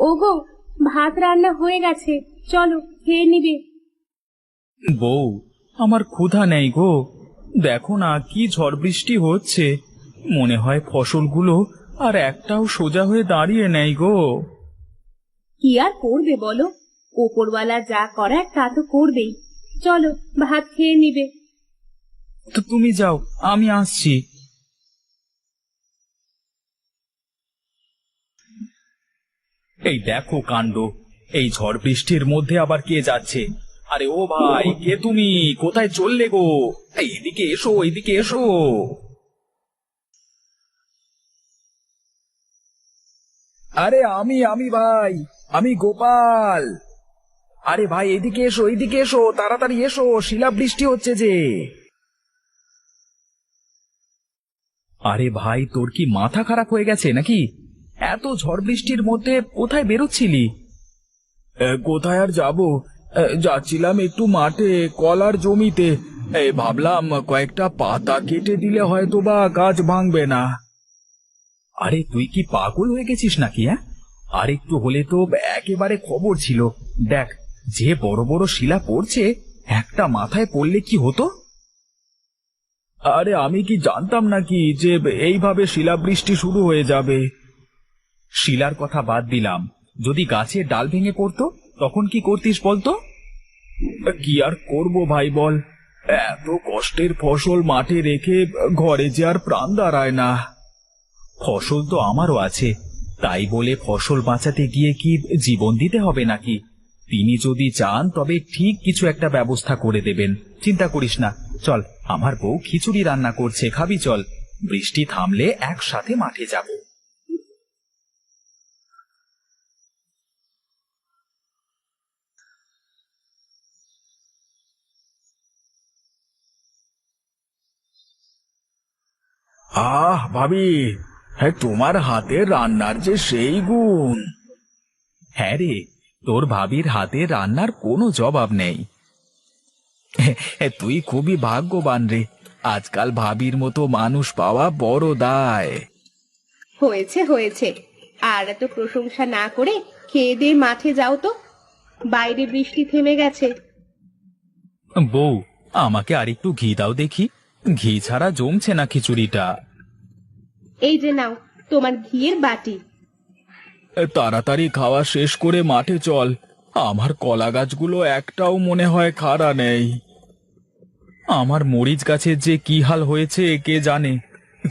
ওগো, ভাত রান্না হয়ে গেছে, চলো খেয়ে নিবে। বউ, আমার ক্ষুধা নেই গো। দেখো না কি ঝড় বৃষ্টি হচ্ছে, মনে হয় ফসলগুলো আর একটাও সোজা হয়ে দাঁড়িয়ে নেই গো। কি আর করবে বলো, ওপরওয়ালা যা করার তা তো করবেই। চলো ভাত খেয়ে নিবে। তো তুমি যাও, আমি আসছি। এই দেখো কাণ্ড, এই ঝড় বৃষ্টির মধ্যে আবার কে যাচ্ছে? আরে ও ভাই, কে তুমি? কোথায় চললে গো? এই এদিকে এসো, এদিকে এসো। আরে আমি ভাই, আমি গোপাল। আরে ভাই, এদিকে এসো, এদিকে এসো, তাড়াতাড়ি এসো, শিলাবৃষ্টি হচ্ছে যে। আরে ভাই, তোর কি মাথা খারাপ হয়ে গেছে নাকি? এত ঝড় বৃষ্টির মধ্যে কোথায় বেরোচ্ছিলি? কোথায় আর যাব, যাচ্ছিলাম একটু মাঠে, কলার জমিতে। ভাবলাম কয়েকটা পাতা কেটে দিলে হয়তো বা গাছ ভাঙবে না। আরে তুই কি পাগল হয়ে গেছিস নাকি? হ্যাঁ, আর একটু হলে তো একেবারে খবর ছিল। দেখ, যে বড় বড় শিলা পড়ছে, একটা মাথায় পড়লে কি হতো? আরে আমি কি জানতাম নাকি যে এইভাবে শিলাবৃষ্টি শুরু হয়ে যাবে? শিলার কথা বাদ দিলাম, যদি গাছের ডাল ভেঙে পড়তো তখন কি করতিস বলতো? কি আর করব ভাই বল, এত কষ্টের ফসল মাঠে রেখে ঘরে যে আর প্রাণ দাঁড়ায় না। ফসল তো আমারও আছে, তাই বলে ফসল বাঁচাতে গিয়ে কি জীবন দিতে হবে নাকি? তিনি যদি চান তবে ঠিক কিছু একটা ব্যবস্থা করে দেবেন, চিন্তা করিস না। চল, আমার বউ খিচুড়ি রান্না করছে, খাবি চল। বৃষ্টি থামলে একসাথে মাঠে যাব। আহ ভাবি, হ্যাঁ তোমার হাতের রান্নার যে সেই গুণ। হ্যাঁ রে, তোর ভাবির হাতের রান্নার কোনো জবাব নেই। তুই খুবই ভাগ্যবান রে, আজকাল ভাবির মতো মানুষ পাওয়া বড় দায়। হয়েছে হয়েছে, আর এত প্রশংসা না করে খেয়ে দিয়ে মাঠে যাও তো, বাইরে বৃষ্টি থেমে গেছে। বউ, আমাকে আরেকটু ঘি দাও দেখি, ঘি ছাড়া জমছে না খিচুড়িটা। এই যে নাও তোমার ঘিয়ের বাটি। তাড়াতাড়ি খাওয়া শেষ করে মাঠে চল, আমার কলা গাছগুলো একটাও মনে হয় খাড়া নেই। আমার মরিচ গাছের যে কি হাল হয়েছে কে জানে,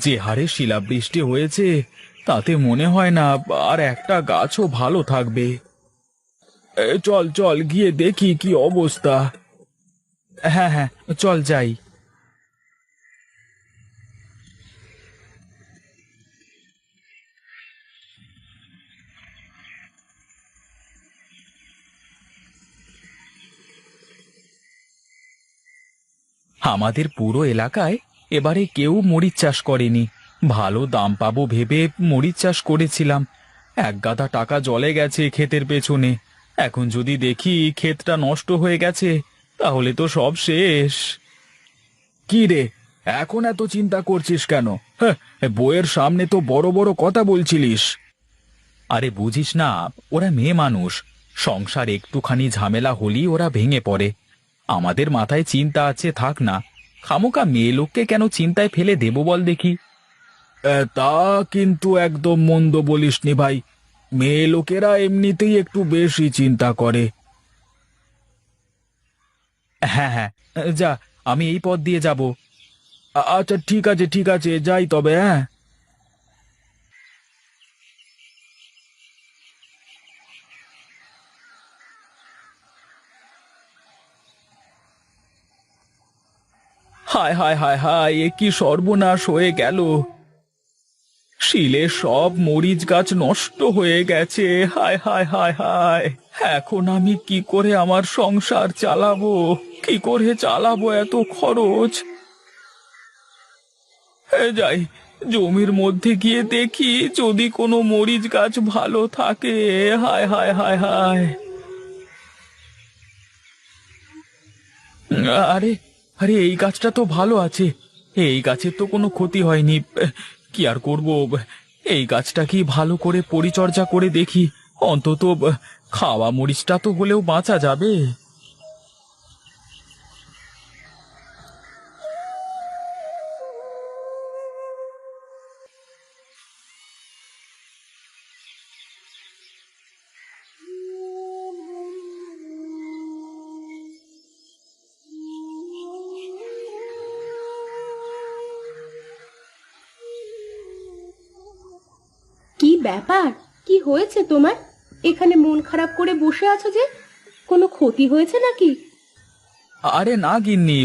যে হারে শিলাবৃষ্টি হয়েছে তাতে মনে হয় না আর একটা গাছও ভালো থাকবে। চল চল, গিয়ে দেখি কি অবস্থা। হ্যাঁ হ্যাঁ, চল যাই। আমাদের পুরো এলাকায় এবারে কেউ মরিচ চাষ করেনি। ভালো দাম পাবো ভেবে মরিচ চাষ করেছিলাম, এক গাদা টাকা জলে গেছে ক্ষেতের পেছনে। এখন যদি দেখি ক্ষেতটা নষ্ট হয়ে গেছে, তাহলে তো সব শেষ। কি রে, এখন এত চিন্তা করছিস কেন? হ্যাঁ, বইয়ের সামনে তো বড় বড় কথা বলছিলিস। আরে বুঝিস না, ওরা মেয়ে মানুষ, সংসার একটুখানি ঝামেলা হলেই ওরা ভেঙে পড়ে। আমাদের মাথায় চিন্তা আছে, থাক না, খামোকা মেয়ে লোককে কেন চিন্তায় ফেলে দেব বল দেখি। তা কিন্তু একদম মন্দ বলিসনি ভাই, মেয়ে লোকেরা এমনিতেই একটু বেশি চিন্তা করে। হ্যাঁ হ্যাঁ, যা, আমি এই পথ দিয়ে যাব। আচ্ছা ঠিক আছে ঠিক আছে, যাই তবে। হ্যাঁ, হায় হায় হায় হায়, এ কি সর্বনাশ হয়ে গেল! শিলে সব মরিচ গাছ নষ্ট হয়ে গেছে। হায় হায় হায় হায়, এখন আমি কি করে আমার সংসার চালাবো? কি করে চালাবো এত খরচ? যাই, জমির মধ্যে গিয়ে দেখি যদি কোনো মরিচ গাছ ভালো থাকে। হায় হায় হায় হায়। আরে আরে, এই গাছটা তো ভালো আছে, এই গাছের তো কোনো ক্ষতি হয়নি। কি আর করব, এই গাছটা কি ভালো করে পরিচর্যা করে দেখি, অন্তত খাওয়া মরিচটা তো হলেও বাঁচা যাবে। কি ব্যাপার? কি হয়েছে তোমার? এখানে মন খারাপ করে বসে আছো যে? কোনো ক্ষতি হয়েছে নাকি? আরে না গিন্নি,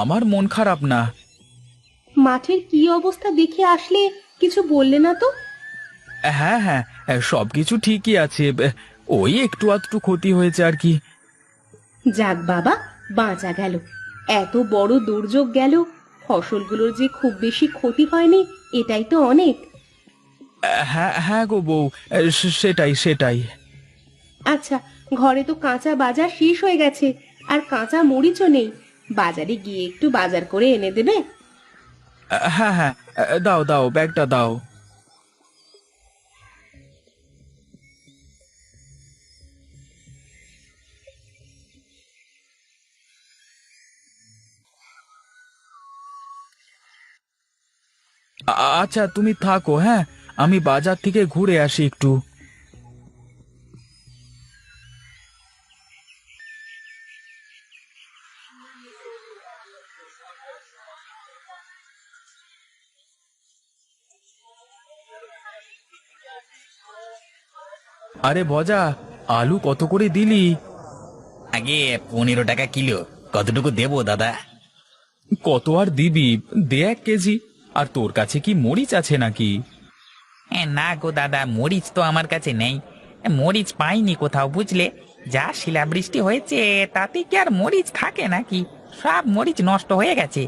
আমার মন খারাপ না। মাঠের কি অবস্থা দেখে আসলে, কিছু বললে না তো? হ্যাঁ হ্যাঁ, সবকিছু ঠিকই আছে, ওই একটু আধটু ক্ষতি হয়েছে আর কি। যাক বাবা, বাঁচা গেল। এত বড় দুর্যোগ গেল, ফসলগুলোর যে খুব বেশি ক্ষতি হয়নি, এটাই তো অনেক। হ্যাঁ হ্যাঁ গো বউ, সেটাই সেটাই। আচ্ছা, ঘরে তো কাঁচা বাজার শেষ হয়ে গেছে, আর কাঁচা মরিচও নেই। বাজারে গিয়ে একটু বাজার করে এনে দেবে? হ্যাঁ হ্যাঁ, দাও দাও, ব্যাগটা দাও। আচ্ছা তুমি থাকো, হ্যাঁ, আমি বাজার থেকে ঘুরে আসি একটু। আরে ভজা, আলু কত করে দিলি? আগে 15 টাকা কিলো। কতটুকু দেবো দাদা? কত আর দিবি, দে 1 কেজি। আর তোর কাছে কি মরিচ আছে নাকি? না গো দাদা, মরিচ তো আমার কাছে নেই। মরিচ পাইনি কোথাও, বুঝলে। যা শিলাবৃষ্টি হয়েছে তাতে কি আর মরিচ থাকে নাকি? সব মরিচ নষ্ট হয়ে গেছে।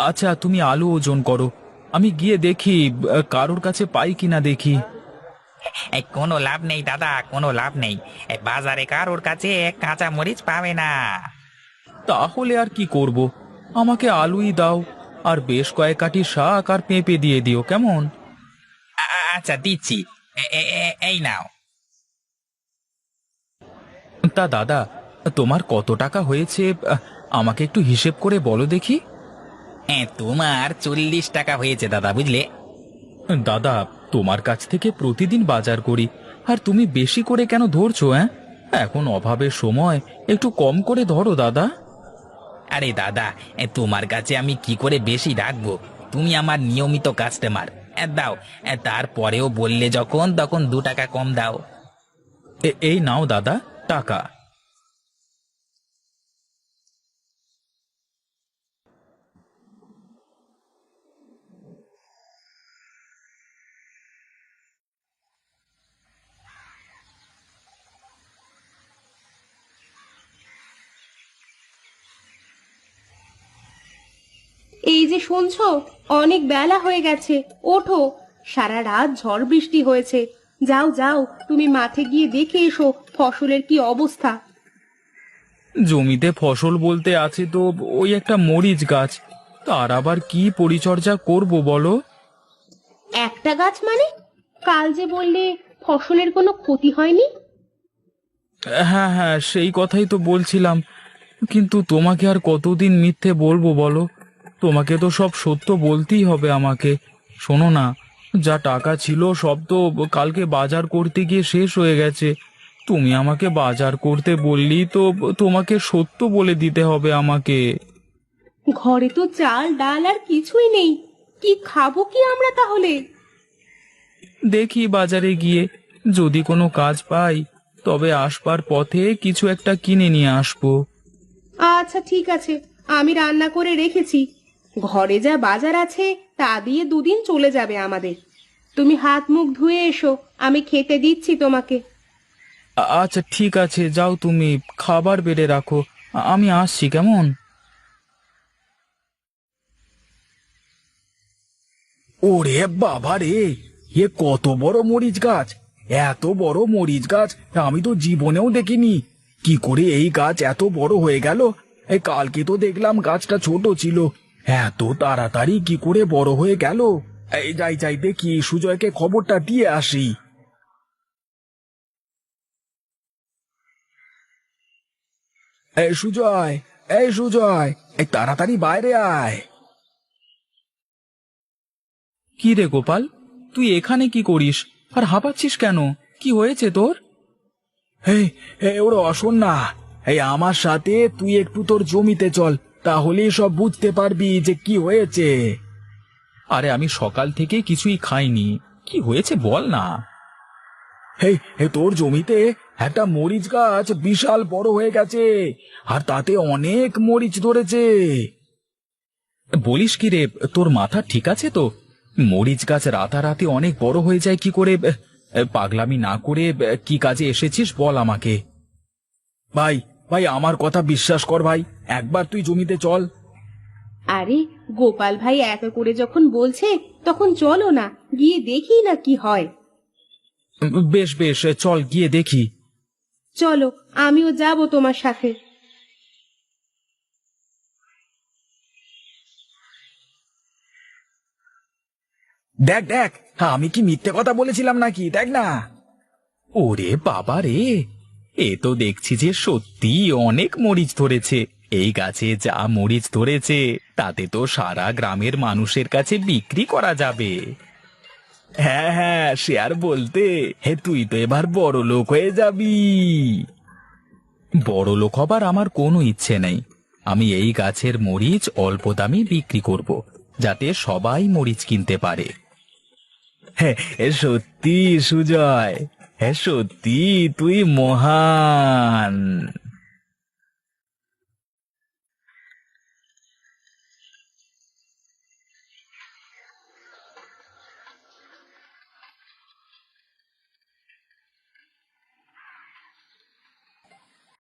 আচ্ছা তুমি আলু ওজন করো, আমি গিয়ে দেখি কারোর কাছে পাই কিনা দেখি। কোনো লাভ নেই দাদা, কোনো লাভ নেই। বাজারে কারোর কাছে কাঁচা মরিচ পাবে না। তাহলে আর কি করব, আমাকে আলুই দাও, আর বেশ কয়েক আঁটি শাক আর পেঁপে দিয়ে দিও, কেমন? আচ্ছা দিচ্ছি। এই নাও। তা দাদা, তোমার কত টাকা হয়েছে, আমাকে একটু হিসেব করে বলো দেখি। তোমার 40 টাকা হয়েছে দাদা, বুঝলে। দাদা, তোমার কাছ থেকে প্রতিদিন বাজার করি, আর তুমি বেশি করে কেন ধরছো? এখন অভাবের সময়, একটু কম করে ধরো দাদা। আরে দাদা, তোমার কাছে আমি কি করে বেশি রাখবো? তুমি আমার নিয়মিত কাস্টমার। দাও। তারপরেও বললে যখন, তখন 2 টাকা কম দাও। এই নাও দাদা, টাকা। এই যে শুনছো, অনেক বেলা হয়ে গেছে, ওঠো। সারা রাত ঝড় বৃষ্টি হয়েছে। যাও যাও, তুমি মাঠে গিয়ে দেখে এসো ফসলের কি অবস্থা। জমিতে ফসল বলতে আছে তো ওই একটা মরিচ গাছ, তার আবার কি পরিচর্যা করব বলো? একটা গাছ মানে? কাল যে বললে ফসলের কোনো ক্ষতি হয়নি। হ্যাঁ হ্যাঁ, সেই কথাই তো বলছিলাম, কিন্তু তোমাকে আর কতদিন মিথ্যে বলবো বলো? তোমাকে তো সব সত্য বলতেই হবে আমাকে। শোনো না, যা টাকা ছিল সব তো কালকে বাজার করতে গিয়ে শেষ হয়ে গেছে। তুমি আমাকে বাজার করতে বললি তো, তোমাকে সত্য বলে দিতে হবে আমাকে। ঘরে তো চাল ডাল আর কিছুই নেই, কি খাবো কি আমরা তাহলে? দেখি বাজারে গিয়ে যদি কোনো কাজ পাই, তবে আসবার পথে কিছু একটা কিনে নিয়ে আসবো। আচ্ছা ঠিক আছে, আমি রান্না করে রেখেছি। ঘরে যা বাজার আছে তা দিয়ে দুদিন চলে যাবে আমাদের। তুমি হাত মুখ ধুয়ে এসো, আমি খেতে দিচ্ছি তোমাকে। আচ্ছা ঠিক আছে, যাও তুমি খাবার বেড়ে রাখো, আমি আসছি, কেমন? ওরে বাবা রে, এ কত বড় মরিচ গাছ! এত বড় মরিচ গাছ আমি তো জীবনেও দেখিনি। কি করে এই গাছ এত বড় হয়ে গেল? কালকে তো দেখলাম গাছটা ছোট ছিল, এত তাড়াতাড়ি কি করে বড় হয়ে গেল? এই যাই যাই দেখি, সুজয়কে খবরটা দিয়ে আসি। এই সুজয়, এই সুজয়, এই তাড়াতাড়ি বাইরে আয়। কি রে গোপাল, তুই এখানে কি করিস আর হাঁপাচ্ছিস কেন? কি হয়েছে তোর? এই ওরা অশোন না, এই আমার সাথে তুই একটু তোর জমিতে চল, তাহলেই সব বুঝতে পারবি যে কি হয়েছে। আরে আমি সকাল থেকে কিছুই খাইনি, কি হয়েছে বল না। তোর জমিতে একটা মরিচ গাছ বিশাল বড় হয়ে গেছে, আর তাতে অনেক মরিচ ধরেছে। বলিস কি রে, তোর মাথা ঠিক আছে তো? মরিচ গাছ রাতারাতি অনেক বড় হয়ে যায় কি করে? পাগলামি না করে কি কাজে এসেছিস বল আমাকে। ভাই ভাই, আমার কথা বিশ্বাস কর ভাই, একবার তুই জমিতে চল। আরে গোপাল ভাই এত করে যখন বলছে তখন চলো না, গিয়ে দেখি না কি হয়। বেশ বেশ, চল গিয়ে দেখি। চলো, আমিও যাব তোমার সাথে। দেখ দেখ, আমি কি মিথ্যে কথা বলেছিলাম নাকি? দেখ না। ওরে বাবা রে, এ তো দেখছি যে সত্যি অনেক মরিচ ধরেছে। এই গাছে যা মরিচ ধরেছে তাতে তো সারা গ্রামের মানুষের কাছে বিক্রি করা যাবে। হ্যাঁ হ্যাঁ, সে আর বলতে, তুই তো এবার বড় লোক হয়ে যাবি। বড় লোক হবার আমার কোনো ইচ্ছে নেই। আমি এই গাছের মরিচ অল্প দামে বিক্রি করব, যাতে সবাই মরিচ কিনতে পারে। হ্যাঁ সত্যি সুজয়, হ্যাঁ সত্যি তুই মহান।